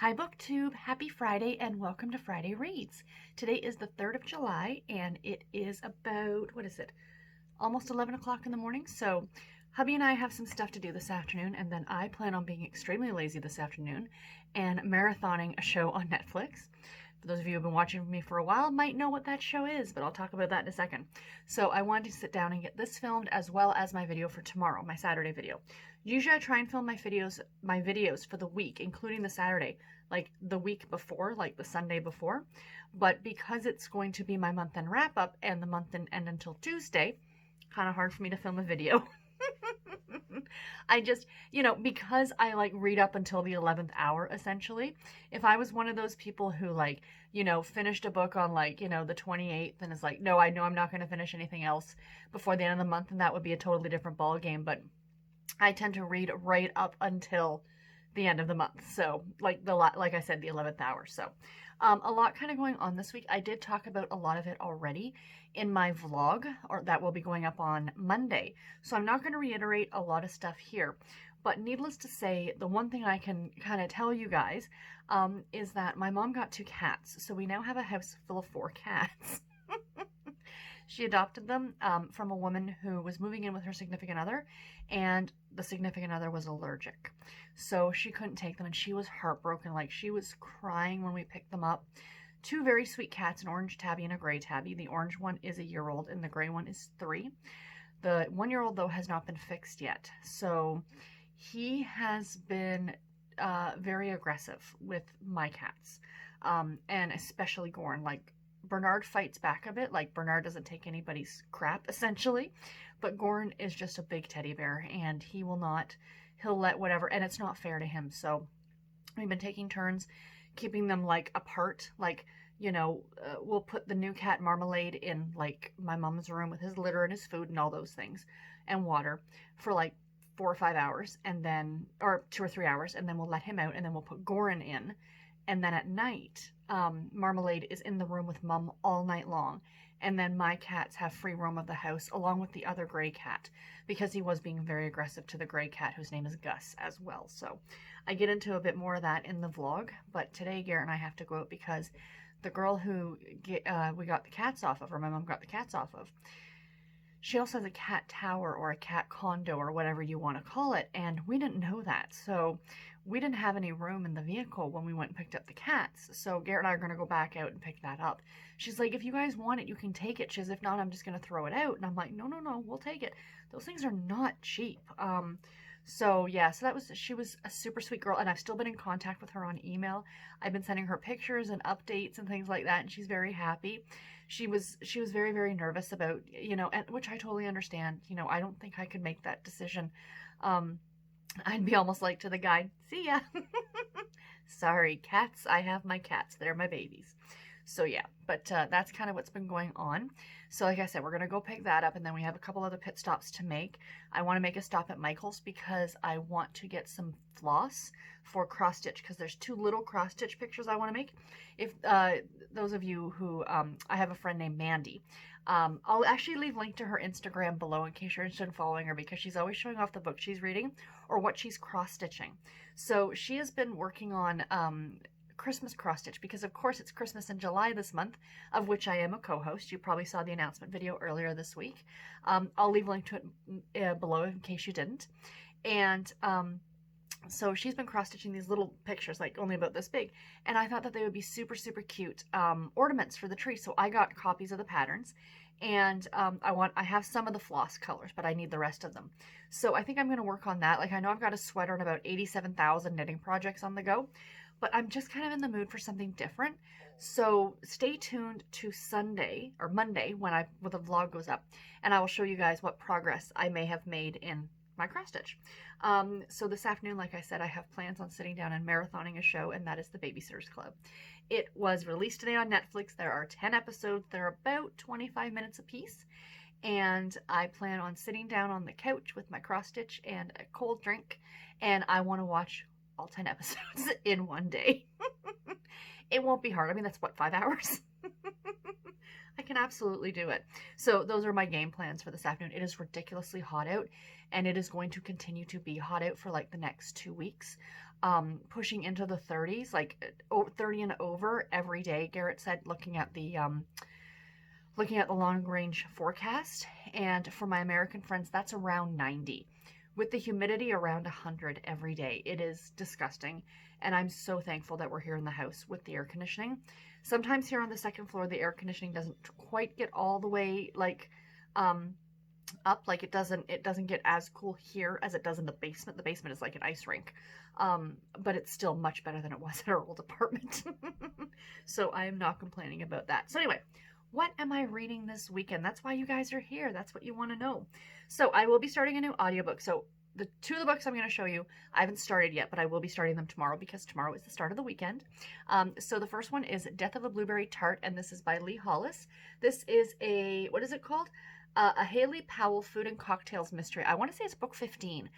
Hi BookTube, happy Friday and welcome to Friday Reads. Today is the 3rd of July and it is about, almost 11 o'clock in the morning. So hubby and I have some stuff to do this afternoon, and then I plan on being extremely lazy this afternoon and marathoning a show on Netflix. For those of you who have been watching me for a while might know what that show is, but I'll talk about that in a second. So I wanted to sit down and get this filmed as well as my video for tomorrow, my Saturday video. Usually I try and film my videos for the week, including the Saturday, like the week before, like the Sunday before. But because it's going to be my month-end wrap-up and the month-end end until Tuesday, kind of hard for me to film a video. I just, because I read up until the 11th hour, essentially. If I was one of those people who finished a book on the 28th and is like, no, I know I'm not going to finish anything else before the end of the month, and that would be a totally different ball game. But I tend to read right up until the end of the month. So like I said, the 11th hour. So a lot kind of going on this week. I did talk about a lot of it already in my vlog, or that will be going up on Monday. So I'm not going to reiterate a lot of stuff here. But needless to say, the one thing I can kind of tell you guys is that my mom got 2 cats. So we now have a house full of 4 cats. She adopted them from a woman who was moving in with her significant other, and the significant other was allergic. So she couldn't take them, and she was heartbroken. Like, she was crying when we picked them up. 2 very sweet cats, an orange tabby and a gray tabby. The orange one is a year old, and the gray one is 3. The 1-year-old, though, has not been fixed yet. So he has been very aggressive with my cats, and especially Gorn. Like, Bernard fights back a bit. Like, Bernard doesn't take anybody's crap, essentially. But Gorn is just a big teddy bear, and he'll let whatever, and it's not fair to him. So we've been taking turns keeping them apart. We'll put the new cat Marmalade in my mom's room with his litter and his food and all those things and water for 4 or 5 hours, and then, or 2 or 3 hours, and then we'll let him out, and then we'll put Gorin in. And then at night, Marmalade is in the room with Mom all night long. And then my cats have free roam of the house along with the other gray cat, because he was being very aggressive to the gray cat, whose name is Gus, as well. So I get into a bit more of that in the vlog. But today Garrett and I have to go out because the girl who we got the cats off of, or my mom got the cats off of, she also has a cat tower or a cat condo or whatever you want to call it, and we didn't know that. So we didn't have any room in the vehicle when we went and picked up the cats. So Garrett and I are going to go back out and pick that up. She's like, if you guys want it, you can take it. She says, if not, I'm just going to throw it out. And I'm like, no, we'll take it. Those things are not cheap. So yeah, she was a super sweet girl, and I've still been in contact with her on email. I've been sending her pictures and updates and things like that, and she's very happy. She was very, very nervous about, and which I totally understand. I don't think I could make that decision. I'd be almost like to the guy, see ya. Sorry, cats, I have my cats. They're my babies. So yeah, but that's kind of what's been going on. So like I said, we're going to go pick that up, and then we have a couple other pit stops to make. I want to make a stop at Michael's because I want to get some floss for cross stitch, because there's 2 little cross stitch pictures I want to make. If those of you who, I have a friend named Mandy. I'll actually leave a link to her Instagram below in case you're interested in following her, because she's always showing off the book she's reading or what she's cross-stitching. So she has been working on Christmas cross-stitch, because of course it's Christmas in July this month, of which I am a co-host. You probably saw the announcement video earlier this week. I'll leave a link to it below in case you didn't. And so she's been cross-stitching these little pictures, only about this big, and I thought that they would be super, super cute ornaments for the tree. So I got copies of the patterns, and I have some of the floss colors, but I need the rest of them. So I think I'm going to work on that. I know I've got a sweater and about 87,000 knitting projects on the go, but I'm just kind of in the mood for something different. So stay tuned to Sunday or Monday when the vlog goes up, and I will show you guys what progress I may have made in my cross stitch. So this afternoon, like I said, I have plans on sitting down and marathoning a show, and that is the Babysitters Club. It was released today on Netflix. There are 10 episodes. They're about 25 minutes apiece, and I plan on sitting down on the couch with my cross stitch and a cold drink, and I want to watch all 10 episodes in one day. It won't be hard. I mean, that's what, 5 hours? I can absolutely do it. So those are my game plans for this afternoon. It is ridiculously hot out, and it is going to continue to be hot out for like the next 2 weeks. Pushing into the 30s, like 30 and over every day, Garrett said, looking at the long range forecast. And for my American friends, that's around 90 with the humidity around 100 every day. It is disgusting. And I'm so thankful that we're here in the house with the air conditioning. Sometimes here on the second floor, the air conditioning doesn't quite get all the way like up. Like it doesn't get as cool here as it does in the basement. The basement is like an ice rink. But it's still much better than it was at our old apartment. So I am not complaining about that. So anyway, what am I reading this weekend? That's why you guys are here. That's what you want to know. So I will be starting a new audiobook. So the two of the books I'm going to show you, I haven't started yet, but I will be starting them tomorrow because tomorrow is the start of the weekend. So the first one is Death of a Blueberry Tart, and this is by Lee Hollis. This is a, what is it called? A Haley Powell Food and Cocktails mystery. I want to say it's book 15.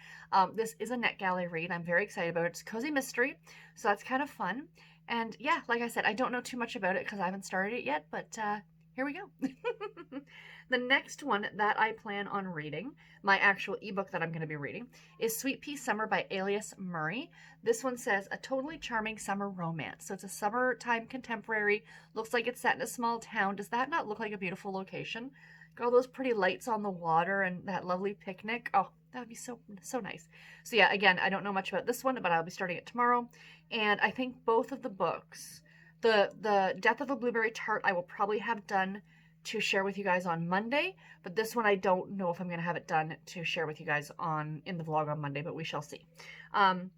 This is a NetGalley read. I'm very excited about it. It's a cozy mystery, so that's kind of fun. And yeah, like I said, I don't know too much about it because I haven't started it yet, but here we go. The next one that I plan on reading, my actual ebook that I'm going to be reading, is Sweet Pea Summer by Alias Murray. This one says, a totally charming summer romance. So it's a summertime contemporary. Looks like it's set in a small town. Does that not look like a beautiful location? Got all those pretty lights on the water and that lovely picnic. Oh, that would be so nice. So yeah, again, I don't know much about this one, but I'll be starting it tomorrow. And I think both of the books, the Death of a Blueberry Tart, I will probably have done to share with you guys on Monday, but this one I don't know if I'm going to have it done to share with you guys in the vlog on Monday, but we shall see. And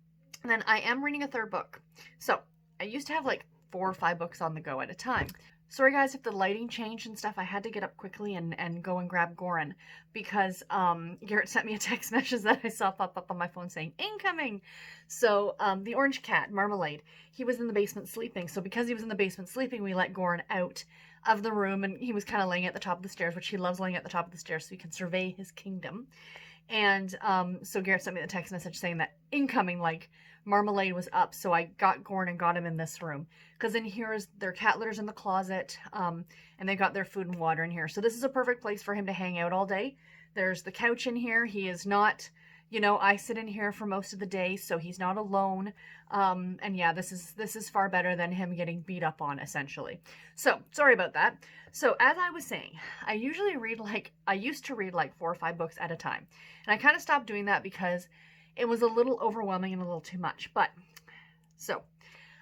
then I am reading a third book. So I used to have like 4 or 5 books on the go at a time. Sorry guys if the lighting changed and stuff. I had to get up quickly and go and grab Goran because Garrett sent me a text message that I saw pop up on my phone saying incoming. So the orange cat, Marmalade, he was in the basement sleeping. So because he was in the basement sleeping, we let Goran out of the room, and he was kind of laying at the top of the stairs, which he loves, laying at the top of the stairs so he can survey his kingdom. And so Garrett sent me the text message saying that incoming, like Marmalade was up. So I got Goran and got him in this room because in here is their cat litters in the closet, and they got their food and water in here. So this is a perfect place for him to hang out all day. There's the couch in here. He is not, you know, I sit in here for most of the day, so he's not alone. And yeah, this is far better than him getting beat up on, essentially. So sorry about that. So as I was saying, I used to read like 4 or 5 books at a time. And I kind of stopped doing that because it was a little overwhelming and a little too much. But so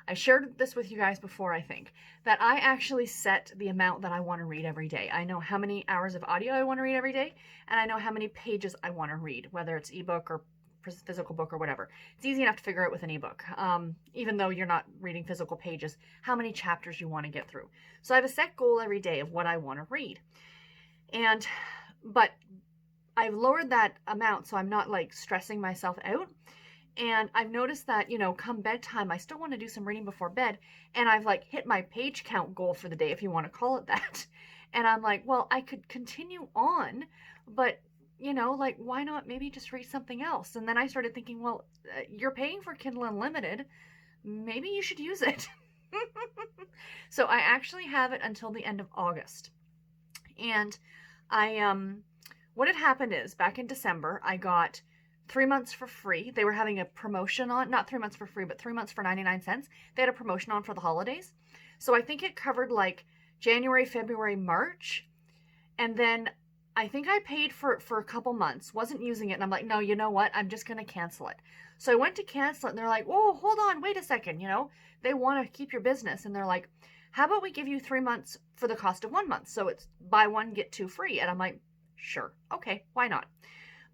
I shared this with you guys before, I think, that I actually set the amount that I want to read every day. I know how many hours of audio I want to read every day, and I know how many pages I want to read, whether it's ebook or physical book or whatever. It's easy enough to figure out with an ebook, even though you're not reading physical pages, how many chapters you want to get through. So I have a set goal every day of what I want to read. But I've lowered that amount so I'm not like stressing myself out. And I've noticed that, you know, come bedtime, I still want to do some reading before bed. And I've like hit my page count goal for the day, if you want to call it that. And I'm like, well, I could continue on, but you know, like, why not maybe just read something else? And then I started thinking, well, you're paying for Kindle Unlimited. Maybe you should use it. So I actually have it until the end of August. And what had happened is back in December, I got 3 months for free. They were having a promotion on, not 3 months for free, but 3 months for 99 cents. They had a promotion on for the holidays. So I think it covered like January, February, March. And then I think I paid for a couple months, wasn't using it. And I'm like, no, you know what? I'm just going to cancel it. So I went to cancel it and they're like, oh, hold on, wait a second. You know, they want to keep your business. And they're like, how about we give you 3 months for the cost of 1 month? So it's buy 1, get 2 free. And I'm like, sure. Okay, why not?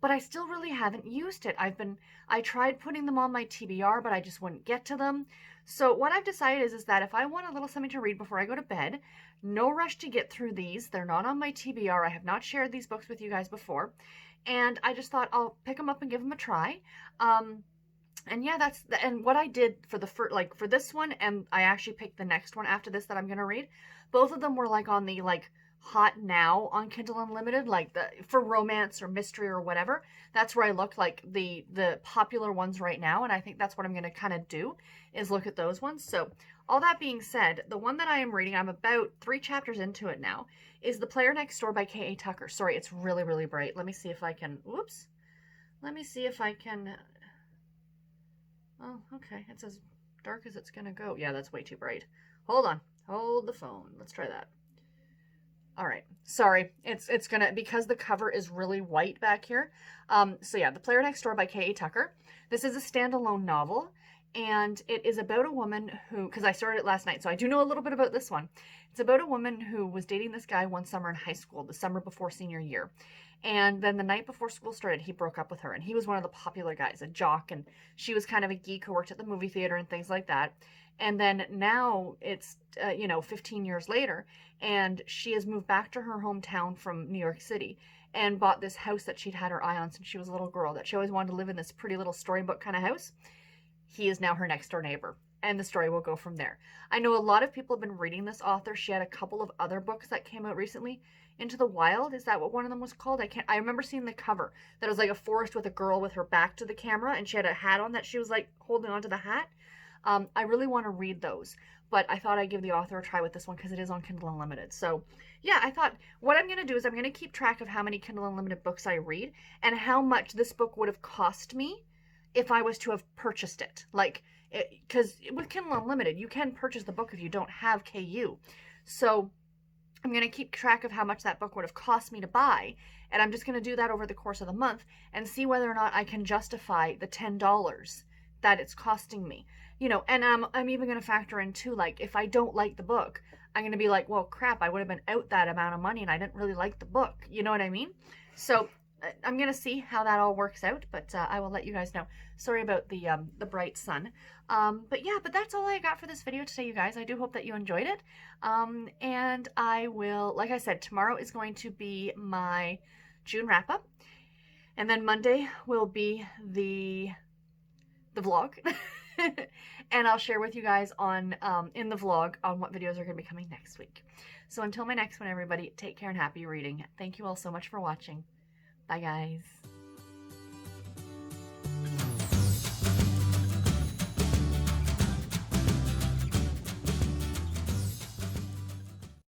But I still really haven't used it. I tried putting them on my TBR, but I just wouldn't get to them. So what I've decided is that if I want a little something to read before I go to bed, no rush to get through these. They're not on my TBR. I have not shared these books with you guys before. And I just thought I'll pick them up and give them a try. And yeah, and what I did for this one, and I actually picked the next one after this that I'm going to read. Both of them were like on the hot now on Kindle Unlimited, like for romance or mystery or whatever. That's where I look, like the popular ones right now, and I think that's what I'm going to kind of do, is look at those ones. So all that being said, the one that I am reading, I'm about 3 chapters into it now, is The Player Next Door by K.A. Tucker. Sorry, it's really, really bright. Let me see if I can, whoops. Let me see if I can, oh, okay, it's as dark as it's going to go. Yeah, that's way too bright. Hold on, hold the phone. Let's try that. All right, sorry, it's gonna, because the cover is really white back here. So yeah, The Player Next Door by K.A. Tucker. This is a standalone novel, and it is about a woman who, because I started it last night, so I do know a little bit about this one. It's about a woman who was dating this guy one summer in high school, the summer before senior year. And then the night before school started, he broke up with her, and he was one of the popular guys, a jock, and she was kind of a geek who worked at the movie theater and things like that. And then now it's, 15 years later, and she has moved back to her hometown from New York City and bought this house that she'd had her eye on since she was a little girl, that she always wanted to live in, this pretty little storybook kind of house. He is now her next door neighbor, and the story will go from there. I know a lot of people have been reading this author. She had a couple of other books that came out recently. Into the Wild, is that what one of them was called? I remember seeing the cover that was like a forest with a girl with her back to the camera, and she had a hat on that she was like holding onto the hat. I really want to read those, but I thought I'd give the author a try with this one because it is on Kindle Unlimited. So yeah, I thought what I'm going to do is I'm going to keep track of how many Kindle Unlimited books I read and how much this book would have cost me if I was to have purchased it. Like, because with Kindle Unlimited, you can purchase the book if you don't have KU. So I'm going to keep track of how much that book would have cost me to buy, and I'm just going to do that over the course of the month and see whether or not I can justify the $10 that it's costing me. And I'm even going to factor in too, like, if I don't like the book, I'm going to be like, well, crap, I would have been out that amount of money and I didn't really like the book. You know what I mean? So I'm going to see how that all works out, but I will let you guys know. Sorry about the bright sun. But yeah, but that's all I got for this video today, you guys. I do hope that you enjoyed it. And I will, like I said, tomorrow is going to be my June wrap-up. And then Monday will be the vlog. And I'll share with you guys on in the vlog on what videos are going to be coming next week. So until my next one, everybody, take care and happy reading. Thank you all so much for watching. Bye, guys.